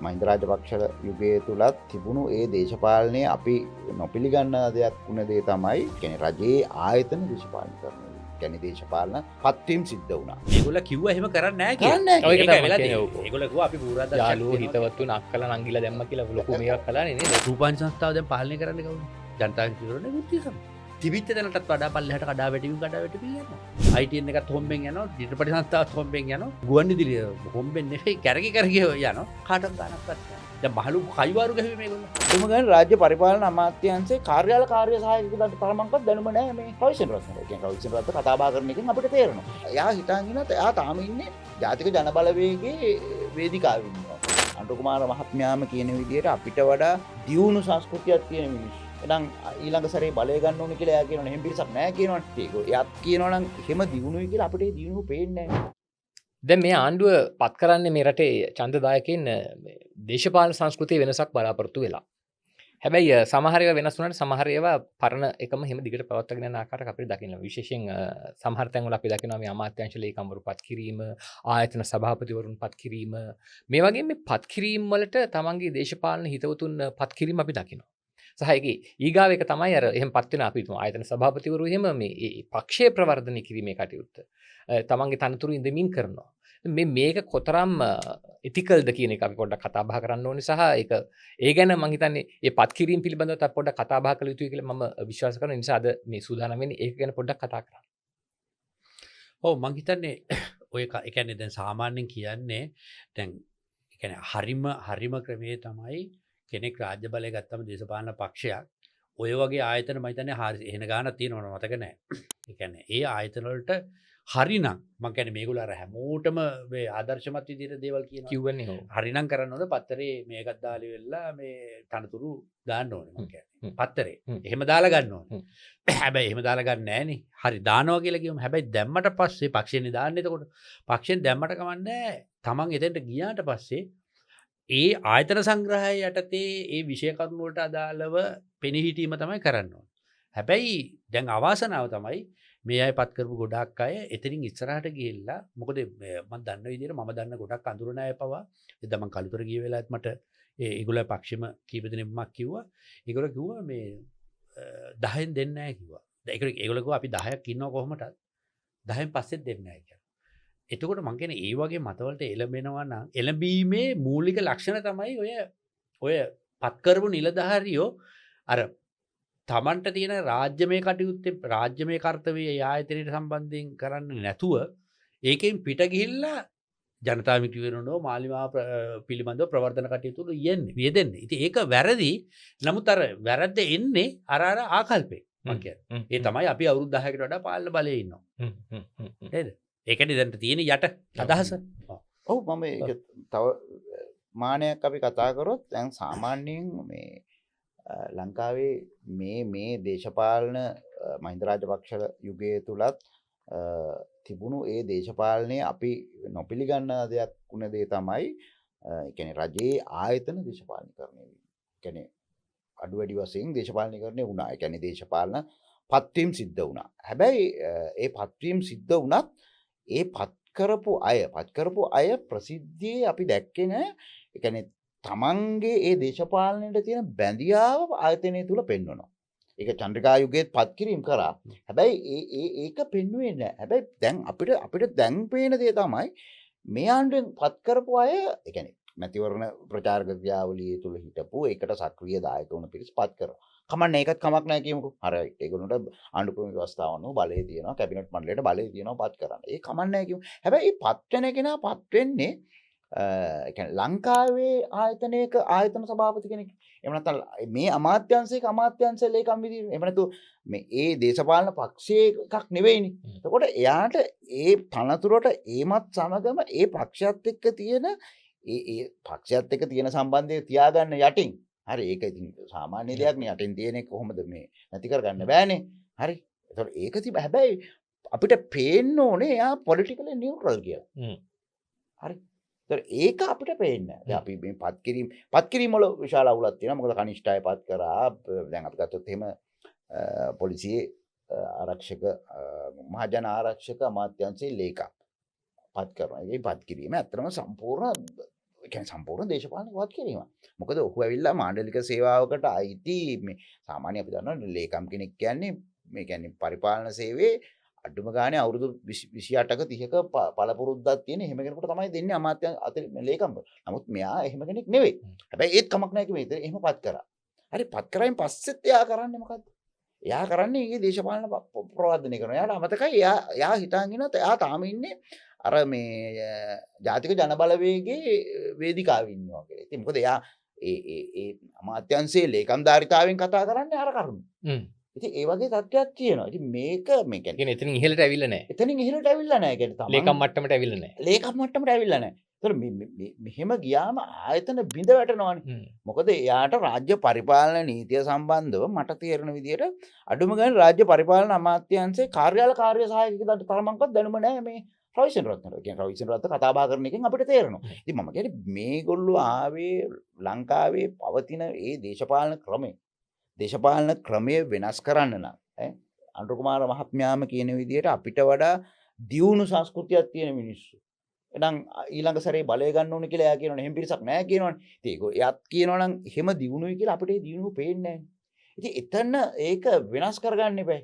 මහින්ද රාජපක්ෂ යුගයේ තුලත් තිබුණු ඒ දේශපාලනය අපි නොපිළිගන්න දෙයක් වුණ දේ තමයි කියන්නේ රජයේ ආයතන දේශපාලන කරන කියන්නේ දේශපාලන පත්වීම් සිද්ධ වුණා. ඒගොල්ලෝ කිව්වා එහෙම කරන්නේ නැහැ කරන්නේ නැහැ. කියලා. ඒක වෙලා තමයි තියෙන්නේ. ඒගොල්ලෝ කිව්වා අපි පුරාදක්ෂ යාළුවෝ හිතවත්තු නක්කලා නංගිලා දැම්ම කියලා ලොකු මේවක් කළානේ නේද? රූපවාහිනී සංස්ථාව දැන් පාලනය කරන්නේ කවුද? ජනතා විමුක්ති විරෝධී සමිතිය. තිබිච්ච දැනටත් වඩා පල්ලෙහාට කඩා වැටීම් යනවා. ITN එකත් හොම්බෙන් යනවා, චිත්‍රපට සංස්ථාවත් හොම්බෙන් යනවා. ගුවන්විදුලිය හොම්බෙන් නෙවෙයි කැරකි යනවා. කාටවත් ගානක්වත් නැහැ. දැන් මහලු කයිවාරු ගහුවේ මේගොල්ලෝ. එහෙම ගන්න රාජ්‍ය පරිපාලන අමාත්‍යාංශයේ කාර්යාල කාර්ය සහායකයන්ට තරමක්වත් දැනුම නැහැ මේ කවිසෙන් රත්න. ඒ කියන්නේ කවිසෙන් රත්න කතා බහ කරන එකෙන් අපිට තේරෙනවා. එයා හිතන් ඉන්නත් එයා තාම ඉන්නේ ජාතික ජනබලවේගයේ වේදිකාවේ ඉන්නවා. අනුර කුමාර මහත්මයාම කියන විදිහට අපිට වඩා දියුණු සංස්කෘතියක් තියෙන මිනිස්සු. එහෙනම් ඊළඟ සැරේ බලය ගන්න ඕනේ කියලා එයා කියනවනේ එහෙම පිරිසක් නැහැ කියනවනේ. ඒක එයාත් කියනවනම් එහෙම දියුණුයි කියලා අපිට ඒ දියුණුව පේන්නේ නැහැ. දැන් මේ ආණ්ඩුව පත් කරන්නේ මේ රටේ ඡන්දදායකයන් දේශපාලන සංස්කෘතියේ වෙනසක් බලාපොරොත්තු වෙලා. හැබැයි සමහර ඒවා වෙනස් වුණාට සමහර ඒවා පරණ එකම හැම දිගට පවත්වාගෙන යන ආකාරයක් අපිට දකින්න. විශේෂයෙන් සමහර තැන්වල අපි දකිනවා මේ අමාත්‍යාංශ ලේකම්වරු පත් කිරීම, ආයතන සභාපතිවරුන් පත් කිරීම, මේ වගේ මේ පත් කිරීම වලට තමන්ගේ දේශපාලන හිතවතුන් පත් කිරීම අපි දකිනවා. සහ ඒකේ ඊගාව එක තමයි අර එහෙම පත් වෙන අපි තුමා ආයතන සභාපතිවරු එහෙම මේ පක්ෂයේ ප්‍රවර්ධනය කිරීමේ කටයුත්ත තමන්ගේ තනතුරු ඉඳමින් කරනවා. මේක කොතරම් ඉතිකල්ද කියන එක අපි පොඩ්ඩක් කතා බහ කරන්න ඕනේ සහ ඒක ඒ ගැන මම හිතන්නේ මේ පත් කිරීම පිළිබඳව අපි පොඩ්ඩක් කතා බහ කළ යුතුයි කියලා මම විශ්වාස කරන නිසා අද මේ සූදානම් වෙන්නේ ඒක ගැන පොඩ්ඩක් කතා කරන්න. ඔව් මං හිතන්නේ ඔය ඒ කියන්නේ දැන් සාමාන්‍යයෙන් කියන්නේ දැන් ඒ කියන්නේ හරිම ක්‍රමයේ තමයි කෙනෙක් රාජ්‍ය බලය ගත්තම දේශපාලන පක්ෂයක් ඔය වගේ ආයතන මම හිතන්නේ එහෙන ගානක් තියෙනවද මතක නැහැ. ඒ කියන්නේ ඒ ආයතන වලට හරිනම් මම කියන්නේ මේගොල්ලෝ අර හැමෝටම මේ ආදර්ශමත් විදිහට දේවල් කියනවා. කිව්වනේ ඔව්. හරිනම් කරන්න ඕනේ පත්තරේ මේකත් දාලා වෙලා මේ තනතුරු දාන්න ඕනේ මම කියන්නේ. පත්තරේ. එහෙම දාලා ගන්න ඕනේ. හැබැයි එහෙම දාලා ගන්න නැහනේ. හරි දානවා කියලා කියමු. හැබැයි දැම්මට පස්සේ පක්ෂෙන්නේ දාන්නේ එතකොට. පක්ෂෙන් දැම්මට කමන්නේ තමන් එතෙන්ට ගියාට පස්සේ ඒ ආයතන සංග්‍රහය යටතේ ඒ විෂය කරුණු වලට අදාළව පෙනී හිටීම තමයි කරන්න ඕනේ. හැබැයි දැන් අවාසනාව තමයි මේ අය පත් කරපු ගොඩක් අය එතනින් ඉස්සරහට ගිහිල්ලා මොකද මම දන්න විදිහට මම දන්න ගොඩක් අඳුරන අය පවා එදා මම කලුතර ගිය වෙලාවත් මට ඒගොල්ලෝ පක්ෂෙම කීප දෙනෙක්ම කිව්වා. ඒගොල්ලෝ කිව්වා මේ 10න් දෙන්නේ නැහැ කිව්වා. ඒගොල්ලෝ කිව්වා අපි 10ක් ඉන්නවා කොහොමද 10න් පස්සෙත් දෙන්නේ නැහැ කියලා. එතකොට මං කියන්නේ ඒ වගේ මතවලට එළඹෙනවා නම් එළඹීමේ මූලික ලක්ෂණ තමයි ඔය පත් කරපු නිලධාරියෝ අර තමන්ට තියෙන රාජ්‍යමය කටයුත්තේ රාජ්‍යමය කර්තව්‍යය ආයතනයට සම්බන්ධයෙන් කරන්නේ නැතුව ඒකෙන් පිට ගිහිල්ලා ජනතා විමුක්ති වෙරණෝ මාලිමාව පිළිබඳව ප්‍රවර්ධන කටයුතු වල යෙදෙන්නේ. ඉතින් ඒක වැරදි. නමුත් අර වැරද්ද එන්නේ අර ආකල්පේ. මං කියන්නේ. ඒ තමයි අපි අවුරුදු 10කට වඩා පාලන බලයේ ඉන්නවා. නේද? ඒකනේ දැන් තියෙන යට අදහස. ඔව් මම ඒක තව මානයක් අපි කතා කරොත් දැන් සාමාන්‍යයෙන් මේ ලංකාවේ මේ දේශපාලන මහින්ද රාජපක්ෂ යුගයේ තුලත් තිබුණු ඒ දේශපාලනය අපි නොපිළිගන්න දෙයක් වුණ දේ තමයි කියන්නේ රජයේ ආයතන දේශපාලනීකරණය වීම. කියන්නේ අඩු වැඩි වශයෙන් දේශපාලනීකරණය වුණා. ඒ කියන්නේ දේශපාලන පත්වීම් සිද්ධ වුණා. හැබැයි ඒ පත්වීම් සිද්ධ වුණත් ඒ පත් කරපු අය ප්‍රසිද්ධියේ අපි දැක්කේ නෑ. ඒ කියන්නේ තමන්ගේ ඒ දේශපාලනයට තියෙන බැඳියාව ආයතනය තුල පෙන්වනවා. ඒක චන්ද්‍රිකා යුගයේත් පත් කිරීම කරා. හැබැයි ඒක පෙන්වුවේ නෑ. හැබැයි දැන් අපිට දැන් පේන දේ තමයි මේ ආණ්ඩුවෙන් පත් කරපු අය ඒ කියන්නේ මැතිවරණ ප්‍රචාරක ක්‍රියාවලිය තුල හිටපු ඒකට සක්‍රීය දායක වුණ පිරිස පත් කරනවා. කමන්නේ ඒකත් කමක් නැහැ කියමුකෝ. හරි ඒගොල්ලන්ට ආණ්ඩු ක්‍රම ව්‍යවස්ථාව අනුව බලය තියෙනවා, කැබිනට් මණ්ඩලයට බලය තියෙනවා පත් කරන්න. ඒක කමක් නැහැ කියමු. හැබැයි මේ පත් වෙන කෙනා පත් වෙන්නේ ඒ කියන්නේ ලංකාවේ ආයතනයක ආයතන සභාපති කෙනෙක්. එහෙම නැත්නම් මේ අමාත්‍යාංශයක අමාත්‍යාංශ ලේකම් විදිහට. එහෙම නැතු මේ ඒ දේශපාලන පක්ෂයේ එකක් නෙවෙයිනේ. එතකොට එයාට ඒ තනතුරට ඒමත් සමගම ඒ පක්ෂයත් එක්ක තියෙන ඒ පක්ෂයත් එක්ක තියෙන සම්බන්ධය තියාගන්න යටින්. හරි ඒක ඉතින් සාමාන්‍ය දෙයක් නේ. යටින් තියෙන එක කොහොමද මේ නැති කරගන්න බෑනේ. හරි. එතකොට ඒක තිබ හැබැයි අපිට පේන්න ඕනේ එයා පොලිටිකලි නියුට්‍රල් කියලා. හරි. ඒක අපිට පේන්නේ නැහැ. අපි මේ පත් කිරීම වල විශාල අවුලක් තියෙනවා. මොකද කනිෂ්ඨ අය පත් කරා. දැන් අපි ගත්තොත් එහෙම පොලිසියේ ආරක්ෂක මහජන ආරක්ෂක අමාත්‍යාංශයේ ලේකම් පත් කරනවා. ඒ පත් කිරීම ඇත්තටම සම්පූර්ණ කියන්නේ සම්පූර්ණ දේශපාලන වත් කිරීම. මොකද ඔහු ඇවිල්ලා මාණ්ඩලික සේවාවකට අයිති මේ සාමාන්‍ය අපි දන්නවා ලේකම් කෙනෙක් කියන්නේ මේ කියන්නේ පරිපාලන සේවයේ අඩුම ගානේ අවුරුදු 28ක 30ක පළපුරුද්දක් තියෙන එහෙම කෙනෙකුට තමයි දෙන්නේ අමාත්‍ය අතර ලේකම්. නමුත් මෙයා එහෙම කෙනෙක් නෙවෙයි. හැබැයි ඒත් කමක් නැහැ කිව්වේ. ඉතින් එහෙම පත් කරා. හරි පත් කරායින් පස්සෙත් එයා කරන්නේ මොකද්ද? එයා කරන්නේ ඊගේ දේශපාලන ප්‍රවර්ධනය කරනවා. එයාට අමතකයි එයා හිතාගෙන ඉන්නත් එයා තාම ඉන්නේ අර මේ ජාතික ජනබලවේගයේ වේදිකාවේ ඉන්නවා කියලා. ඉතින් මොකද එයා ඒ අමාත්‍යංශයේ ලේකම්ධාරිතාවෙන් කතා කරන්නේ අර කරුණු. ඉතින් ඒ වගේ තත්ත්වයක් තියෙනවා. ඉතින් මේක මේ කියන්නේ එතනින් ඉහළට ඇවිල්ලා නැහැ. එතනින් ඉහළට ඇවිල්ලා නැහැ කියන්නේ තමයි. ලේකම් මට්ටමට ඇවිල්ලා නැහැ. ලේකම් මට්ටමට ඇවිල්ලා නැහැ. ඒතර මෙහෙම ගියාම ආයතන බිඳ වැටෙනවානේ. මොකද එයාට රාජ්‍ය පරිපාලන නීතිය සම්බන්ධව මට තේරෙන විදිහට අඩුම ගානේ රාජ්‍ය පරිපාලන අමාත්‍යාංශයේ කාර්යාල කාර්ය සහායකයෙකුට තරමක්වත් දැනුම නැහැ මේ රවිචන්ද්‍ර රත්නට. කියන්නේ රවිචන්ද්‍ර රත්න කතා බහ කරන එකෙන් අපිට තේරෙනවා. ඉතින් මම කියන්නේ මේගොල්ලෝ ආවේ ලංකාවේ පවතින ඒ දේශපාලන ක්‍රමය වෙනස් කරන්න නම් අනුර කුමාර මහත්මයාම කියන විදිහට අපිට වඩා දියුණු සංස්කෘතියක් තියෙන මිනිස්සු. එහෙනම් ඊළඟ සැරේ බලය ගන්න ඕනේ කියලා එයා කියනවනේ. එහෙම පිරිසක් නැහැ කියනවනේ. ඉතින් එයාත් කියනවා නම් එහෙම දියුණුයි කියලා අපිට ඒ දියුණුව පේන්නේ නැහැ. ඉතින් එතන ඒක වෙනස් කරගන්න එපා.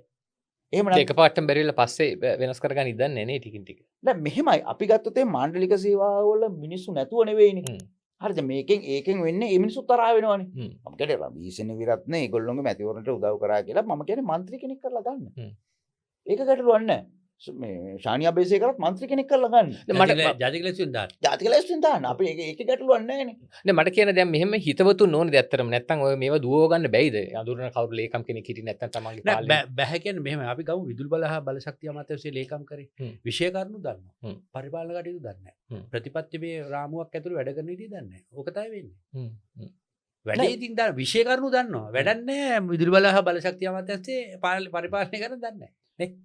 එහෙම නම් එකපාරටම බැරිලා පස්සේ වෙනස් කරගන්න ඉදන්නේ නේ ටිකින් ටික. නෑ මෙහෙමයි අපි ගත්තොත් මේ මාණ්ඩලික සේවාවල මිනිස්සු නැතුව නෙවෙයිනේ. හරිද ඒකෙන් වෙන්නේ මේ මිනිස්සු තරහ වෙනවනේ. මම කියන්නේ රබීසෙන විරත්නේ ඒගොල්ලෝගේ මැතිවරණට උදව් කරා කියලා මම කියන්නේ മന്ത്രി කෙනෙක් කරලා ගන්න. ඒක ගැටලුවක් නැහැ. මේ ශානියා බේසේ කරත් മന്ത്രി කෙනෙක් කරලා ගන්න. මට ජාතික ලැයිස්තුවෙන් දාන්න. ජාතික ලැයිස්තුවෙන් දාන්න. අපි ඒක ගැටලුවක් නැහැ නේ. නේ මට කියන දැන් මෙහෙම හිතවතුන් ඕනේ ඇත්තටම නැත්තම් ඔය මේවා දුවව ගන්න බැයිද? අඳුරන කවුරු ලේකම් කෙනෙක් හිටියේ නැත්තම් තමන්ගේ පාලනය. බෑ කියන්නේ මෙහෙම අපි ගමු විදුලි බල හා බලශක්තිය අමාත්‍යාංශයේ ලේකම් කරේ. විෂය කරුණු දන්නවා. පරිපාලන කටයුතු දන්නේ නැහැ. ප්‍රතිපත්ති මේ රාමුවක් ඇතුළේ වැඩ කරන විදිහ දන්නේ නැහැ. ඕක තමයි වෙන්නේ. වැඩේ ඉතින් දන්න විෂය කරුණු දන්නවා. වැඩක් නැහැ විදුලි බල හා බලශක්තිය අමාත්‍යාංශයේ පරිපාලනය කරන දන්නේ නැහැ.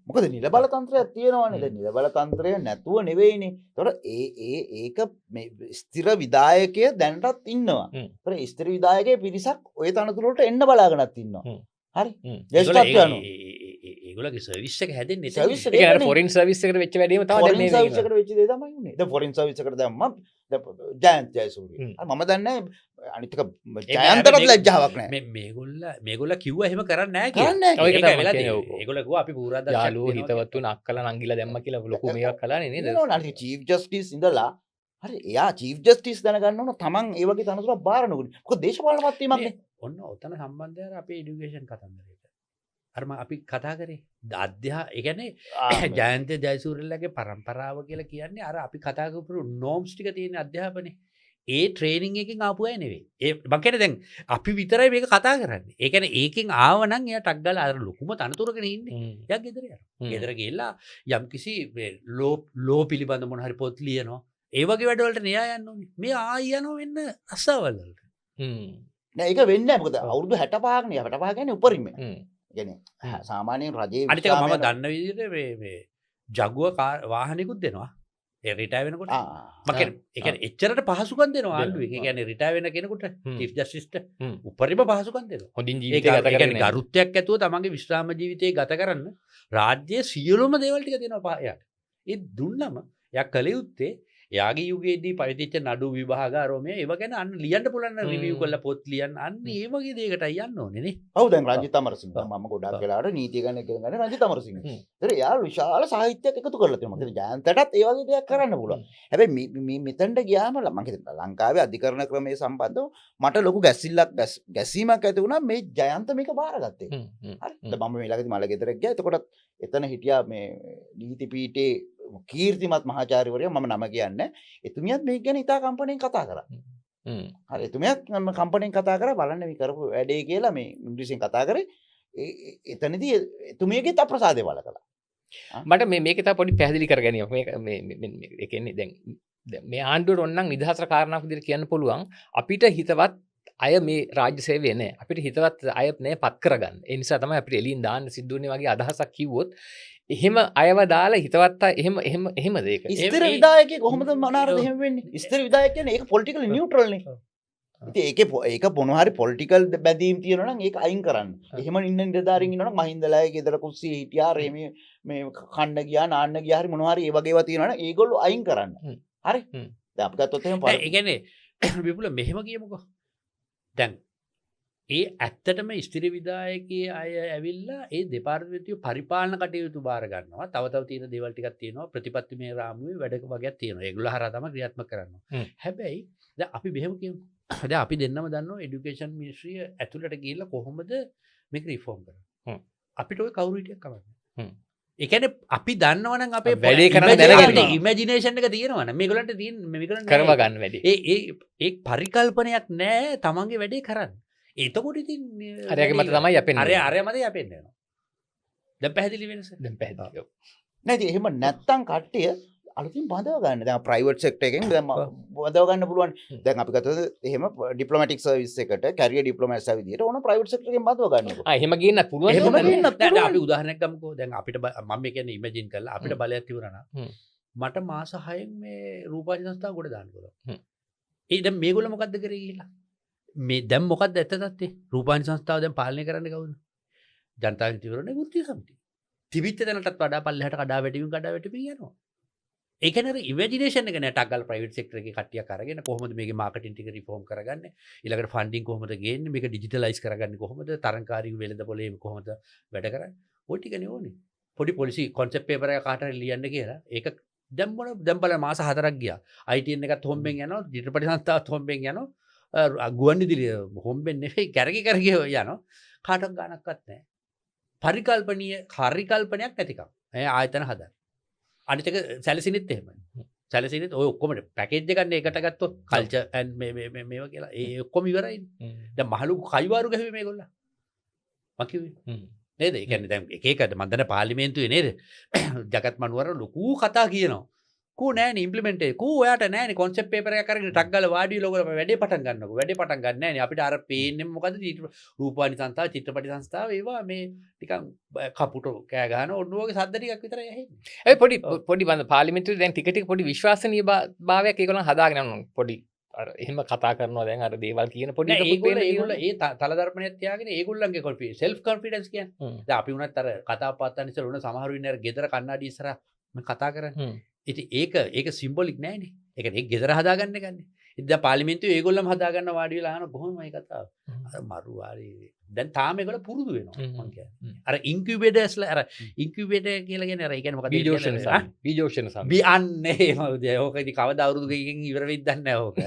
මොකද නිල බල තන්ත්‍රයක් තියෙනවානේ. දැන් නිල බල තන්ත්‍රය නැතුව නෙවෙයිනේ. ඒතකොට ඒක මේ ස්ථිර විධායකය දැනටත් ඉන්නවා. ඒතකොට ස්ථිර විධායකයේ පිරිසක් ওই තනතුරු වලට එන්න බලාගෙනත් ඉන්නවා. හරි. ජේෂ්ඨත්වය අනුව. ඒගොල්ලෝගේ සර්විස් එක හැදෙන්නේ සර්විස් එක කියන්නේ ෆොරින් සර්විස් එකට වෙච්ච වැඩේම තමයි දැන් මේ සර්විස් එකට වෙච්ච දේ තමයි උනේ. දැන් ෆොරින් සර්විස් එකට දැම්මම ජයන්ත් ජයසූරිය. මම දන්නේ අනිත් එක ජයන්තටත් ලැජ්ජාවක් නැහැ. මේගොල්ල කිව්වා එහෙම කරන්නේ නැහැ කියලා. ඔය එක තමයි කියන්නේ. ඒගොල්ලෝ කිව්වා අපි පූරාදා යාළුවෝ හිතවත්තු නක්කලා නංගිලා දැම්ම කියලා ලොකු මේයක් කළානේ නේද? නේද? චීෆ් ජස්ටිස් ඉඳලා හරි එයා චීෆ් ජස්ටිස් දැනගන්න ඕන තමන් ඒ වගේ තනතුරක් බාර නොගන්නේ. මොකද දේශපාලන මැතිමක් නේ. ඔන්න ඔතන සම්බන්ධය අපේ এডুকেෂන් කතන්දරේට. අරම අපි කතා කරේ ඒ කියන්නේ ජයන්ත ජයසූරියලගේ පරම්පරාව කියලා කියන්නේ අර අපි කතා කරපු නෝම්ස් ටික තියෙන අධ්‍යාපනයේ ඒ ට්‍රේනින් එකෙන් ආපු අය නෙවෙයි. ඒ මම කියන්නේ දැන් අපි විතරයි මේක කතා කරන්නේ. ඒ කියන්නේ ඒකෙන් ආව නම් එයා ටක් ගාලා අර ලොකුම තනතුරකනේ ඉන්නේ. එයා ගෙදර යනවා. ගෙදර ගිහලා යම්කිසි ලෝ පිළිබඳ මොන හරි පොත් ලියනවා. ඒ වගේ වැඩවලට න්‍යා යන්න ඕනේ. මේ ආයි යනවා වෙන්න රස්සාවල් වලට. නෑ ඒක වෙන්නේ නැහැ. මොකද අවුරුදු 65 නේ 65 කියන්නේ උපරිමය. කියන්නේ සාමාන්‍යයෙන් රජයේ අනිත් එක මම දන්න විදිහට මේ ජගුව වාහනිකුත් දෙනවා. ඒ රිටයර් වෙනකොට මම කියන්නේ එච්චරට පහසුකම් දෙනවා ආණ්ඩුවෙන්. ඒ කියන්නේ රිටයර් වෙන කෙනෙකුට චීෆ් ජස්ටිස්ට උපරිම පහසුකම් දෙනවා. හොඳින් ජීවිතය ගත කරන්න. ගරුත්වයක් ඇතුව තමන්ගේ විශ්‍රාම ජීවිතේ ගත කරන්න රාජ්‍යයේ සියලුම දේවල් ටික දෙනවා එයාට. ඒ දුන්නම එයා කල යුත්තේ එයාගේ යුගයේදී පරිතිච්ච නඩු විභාග ආරෝමය ඒව ගැන අන්න ලියන්න පුළුවන් රිවිව් කරලා පොත් ලියන්න අන්න ඒ වගේ දෙයකටයි යන්න ඕනේ නේ. ඔව් දැන් රංජිත් අමරසිංහ මම ගොඩක් වෙලාවට නීතිය ගැන ඉගෙන ගන්න රංජිත් අමරසිංහ. ඒතර එයා විශාල සාහිත්‍යයක් එකතු කරලා තියෙනවා. මොකද ජයන්තටත් ඒ වගේ දෙයක් කරන්න පුළුවන්. හැබැයි මේ මෙතනට ගියාම මම හිතනවා ලංකාවේ අධිකරණ ක්‍රමයේ සම්බන්ධව මට ලොකු ගැසීමක් ඇති වුණා මේ ජයන්ත මේක බාරගත්තේ. හරි. මම මේ ළඟදී මල ගෙදරක් ගියා. එතකොට එතන හිටියා මේ නීති පීඨේ කීර්තිමත් මහාචාර්යවරයා මම නම කියන්නේ එතුමියත් මේක ගැන ඉතා කම්පණයෙන් කතා කරා. හරි එතුමියත් කම්පණයෙන් කතා කරා බලන්න මේ කරපු වැඩේ කියලා මේ ඉංග්‍රීසියෙන් කතා කරේ. එතනදී එතුමියගේ අප්‍රසාදේ වල කළා. මට මේක තව පොඩි පැහැදිලි කර ගැනීමක් මේක මේ ඒ කියන්නේ දැන් මේ ආණ්ඩුවට ඕනනම් නිදහසට කාරණාවක් විදිහට කියන්න පුළුවන් අපිට හිතවත් අය මේ රාජ්‍ය සේවය නැහැ. අපිට හිතවත් අය නැහැ පත් කරගන්න. ඒ නිසා තමයි අපිට එළියෙන් දාන්න සිද්ධ වෙන්නේ වගේ අදහසක් කිව්වොත් එහෙම අයව දාලා හිතවත් එහෙමද ඒක? ස්ථිර විධායකයෙක් කොහොමද මනාරද එහෙම වෙන්නේ? ස්ථිර විධායක කියන්නේ ඒක පොලිටිකලි නියුට්‍රල් නේ. ඉතින් ඒක මොන හරි පොලිටිකල් බැඳීම් තියෙනවා නම් ඒක අයින් කරන්න. එහෙම ඉන්න නිලධාරීන් ඉන්නවා නම් මහින්දලාගේ ගෙදර කුස්සියේ හිටියා මේ කන්න ගියා නාන්න ගියා හරි මොනවා හරි ඒ වගේ ඒවා තියෙනවා නම් ඒගොල්ලෝ අයින් කරන්න. හරි? දැන් අපි ගත්තොත් එහෙම ඒ කියන්නේ විපුල මෙහෙම කියමුකෝ දැන් ඒ ඇත්තටම ස්ථිර විදායකයේ අය ඇවිල්ලා ඒ දෙපාර්තමේන්තුව පරිපාලන කටයුතු බාර ගන්නවා. තව තියෙන දේවල් ටිකක් තියෙනවා. ප්‍රතිපත්තිමය රාමුවේ වැඩ වගේක් තියෙනවා. ඒගොල්ලෝ හරහා තමයි ක්‍රියාත්මක කරනවා. හැබැයි දැන් අපි මෙහෙම කියමු. දැන් අපි දෙන්නම දන්නවා এডুকেෂන් මිනිස්ට්‍රිය ඇතුළට ගිහිල්ලා කොහොමද මේක රිෆෝම් කරන්නේ. අපිට ඔය කවුරු හිටියක් කවන්නේ. ඒ කියන්නේ අපි දන්නවනම් අපේ වැඩේ කරන්න දැනගන්න ඉමේජිනේෂන් එක තියෙනවනේ. මේගොල්ලන්ට තියෙන මේගොල්ලන් කරව ගන්න වැඩේ. ඒ පරිකල්පනයක් නැහැ තමන්ගේ වැඩේ කරන්න. එතකොට ඉතින් අරයාගේ මත තමයි යපෙන්නේ. අරයා මත යපෙන්නේ යනවා. දැන් පැහැදිලි වෙනස. දැන් පැහැදිලි. නැති එහෙම නැත්තම් කට්ටිය අලුතින් බඳව ගන්න. දැන් ප්‍රයිවට් සෙක්ටර් එකෙන් දැන් බඳව ගන්න පුළුවන්. දැන් අපි ගත්තොත් එහෙම ඩිප්ලොමැටික් සර්විස් එකට කැරියර් ඩිප්ලොමැට්ස්ලා විදියට ඕන ප්‍රයිවට් සෙක්ටර් එකෙන් බඳව ගන්නකො. එහෙම ගේන්නත් පුළුවන්. එහෙම ගේන්නත් දැන් පුළුවන්. අපි උදාහරණයක් ගමුකෝ. දැන් අපිට මම කියන්නේ ඉමේජින් කරලා අපිට බලයක් තිබුණා නම් මට මාස 6න් මේ රූපවාහිනී සංස්ථාව ගොඩ දාන්න පුළුවන්. ඒ දැන් මේගොල්ලෝ මොකද්ද කරේ කියලා? මේ දැන් මොකක්ද ඇත්ත තත්ත්වේ? රූපවාහිනී සංස්ථාව දැන් පාලනය කරන්නේ කවුද? ජනතා විමුක්ති වෘත්තීය සමිතිය. තිබිච්ච දැනටත් වඩා පල්ලෙහාට කඩා වැටීම් යනවා. ඒ කියන්නේ අර ඉමේජිනේෂන් එක නෑ ටග්ගල් ප්‍රයිවට් සෙක්ටර් එකේ කට්ටියක් අරගෙන කොහොමද මේකේ මාකටිං ටික රිෆෝම් කරගන්නේ? ඊළඟට ෆන්ඩින් කොහොමද ගේන්නේ? මේක ඩිජිටලයිස් කරගන්නේ කොහොමද? තරංකාරී වෙළඳ පොලේ කොහොමද වැඩ කරන්නේ? ඔය ටිකනේ ඕනේ. පොඩි පොලිසි කොන්සෙප්ට් පේපර් එක කාට හරි ලියන්න කියලා. ඒක දැන් බලන්න මාස 4ක් ගියා. ITN එකත් හොම්බෙන් යනවා, චිත්‍රපට සංස්ථාවත් හොම්බෙන් යනවා. ගුවන්විදුලිය හොම්බෙන් නෙවෙයි කැරකි යනවා. කාටවත් ගාණක්වත් නැහැ. පරිකල්පනයක් නැතිකම. ආයතන හදන්න. අනිත් එක සැලසිනිත් එහෙමයි. සැලසිනිත් ඔය ඔක්කොම පැකේජ් එක ගන්න එකට ගත්තොත් කල්චර් ඇන්ඩ් මේවා කියලා ඒ ඔක්කොම ඉවරයිනේ. දැන් මහලු කයිවාරු ගැහුවේ මේගොල්ලෝ. මම කිව්වේ. නේද? ඒ කියන්නේ දැන් එක එක මන් දන්න පාර්ලිමේන්තුවේ නේද? ජගත් මනුවර ලොකු කතා කියනවා. කෝ නෑනේ ඉම්ප්ලිමන්ට් එක. කෝ ඔයාට නෑනේ කොන්සෙප්ට් පේපර් එකක් අරගෙන ටක් ගාලා වාඩි වෙලා ඔයගොල්ලෝ වැඩේ පටන් ගන්නකො. වැඩේ පටන් ගන්න නෑනේ. අපිට අර පේන්නේ මොකද්ද? රූපවාහිනී සංස්ථාව, චිත්‍රපට සංස්ථාව ඒවා මේ නිකන් කපුටෝ කෑ ගහන ඔන්න ඔයගේ සද්ද ටිකක් විතරයි ඇහෙන්නේ. ඒ පොඩි පාර්ලිමේන්තුවේ දැන් ටික පොඩි විශ්වාසනීය භාවයක් ඒගොල්ලන් හදාගෙන යනවා. පොඩි අර එහෙම කතා කරනවා දැන් අර දේවල් කියන පොඩි ඒගොල්ලෝ ඒ තලදර්පණයක් තියාගෙන ඒගොල්ලන්ගේ කොන්ෆිඩන්ස් සෙල්ෆ් කොන්ෆිඩන්ස් කියන්නේ. දැන් අපි උනත් අර කතා පාත්තන් ඉස්සර උන සමහරු ඉන්නේ අර ගෙදර කන්නඩි ඉස්සරහ මම කතා කරන්නේ. ඉතින් ඒක සිම්බොලික් නෑනේ. ඒක නේ ගෙදර හදාගන්න එකනේ. ඉතින් දැන් පාර්ලිමේන්තුවේ ඒගොල්ලම හදාගන්න වාඩි වෙලා අහන කොහොමද මේ කතාව? අර මරු වාරේ. දැන් තාම ඒගොල්ලෝ පුරුදු වෙනවා මම කියන්නේ. අර ඉන්කියුබේටර්ස්ලා අර ඉන්කියුබේටර් කියලා කියන්නේ අර ඒ කියන්නේ මොකක්ද? බීජෝෂණ බි අන්නේ ඕක ඉතින් කවදා අවුරුදු ගිහින් ඉවර වෙයිද දන්නේ නැහැ ඕක.